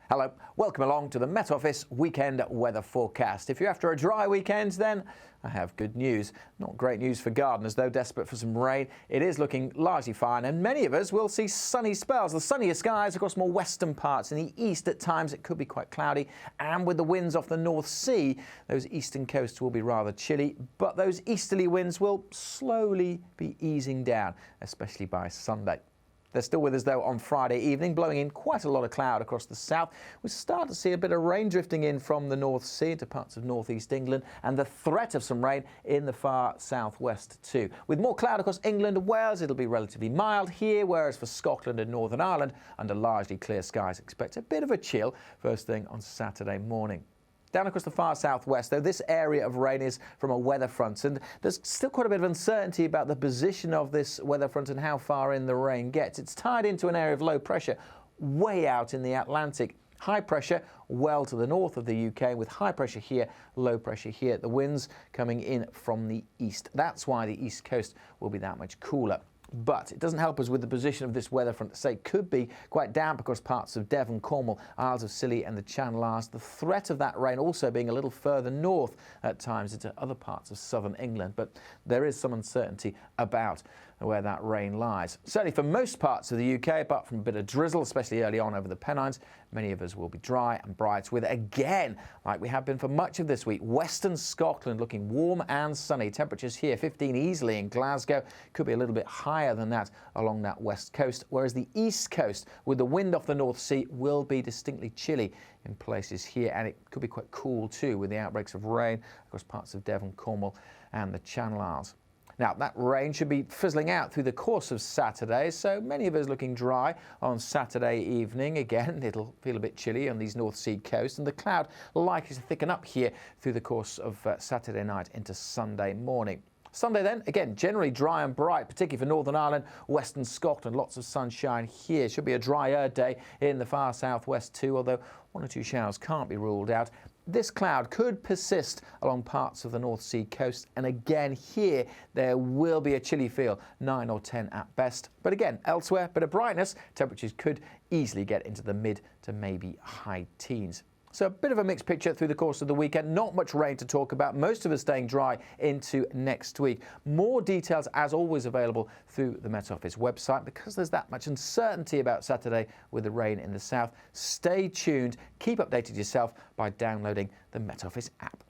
Hello, welcome along to the Met Office weekend weather forecast. If you're after a dry weekend, then I have good news. Not great news for gardeners, though, desperate for some rain. It is looking largely fine, and many of us will see sunny spells. The sunniest skies across more western parts. In the east, at times, it could be quite cloudy, and with the winds off the North Sea, those eastern coasts will be rather chilly, but those easterly winds will slowly be easing down, especially by Sunday. They're still with us, though, on Friday evening, blowing in quite a lot of cloud across the south. We start to see a bit of rain drifting in from the North Sea into parts of northeast England, and the threat of some rain in the far southwest too. With more cloud across England and Wales, it'll be relatively mild here, whereas for Scotland and Northern Ireland, under largely clear skies, expect a bit of a chill first thing on Saturday morning. Down across the far southwest, though, this area of rain is from a weather front, and there's still quite a bit of uncertainty about the position of this weather front and how far in the rain gets. It's tied into an area of low pressure way out in the Atlantic. High pressure well to the north of the UK, with high pressure here, low pressure here. The winds coming in from the east. That's why the east coast will be that much cooler. But it doesn't help us with the position of this weather front. Say, could be quite damp across parts of Devon, Cornwall, Isles of Scilly and the Channel Islands. The threat of that rain also being a little further north at times into other parts of southern England. But there is some uncertainty about where that rain lies. Certainly for most parts of the UK, apart from a bit of drizzle, especially early on over the Pennines, many of us will be dry and bright with, again, like we have been for much of this week, western Scotland looking warm and sunny. Temperatures here 15 easily in Glasgow, could be a little bit higher than that along that west coast, whereas the east coast with the wind off the North Sea will be distinctly chilly in places here, and it could be quite cool too with the outbreaks of rain across parts of Devon, Cornwall and the Channel Islands. Now, that rain should be fizzling out through the course of Saturday, so many of us looking dry on Saturday evening. Again, it'll feel a bit chilly on these North Sea coasts, and the cloud likely to thicken up here through the course of Saturday night into Sunday morning. Sunday then, again, generally dry and bright, particularly for Northern Ireland, western Scotland. Lots of sunshine here. Should be a drier day in the far southwest too, although one or two showers can't be ruled out. This cloud could persist along parts of the North Sea coast, and again here there will be a chilly feel, 9 or 10 at best. But again, elsewhere, bit of brightness, temperatures could easily get into the mid to maybe high teens. So a bit of a mixed picture through the course of the weekend. Not much rain to talk about. Most of us staying dry into next week. More details, as always, available through the Met Office website. Because there's that much uncertainty about Saturday with the rain in the south, stay tuned. Keep updated yourself by downloading the Met Office app.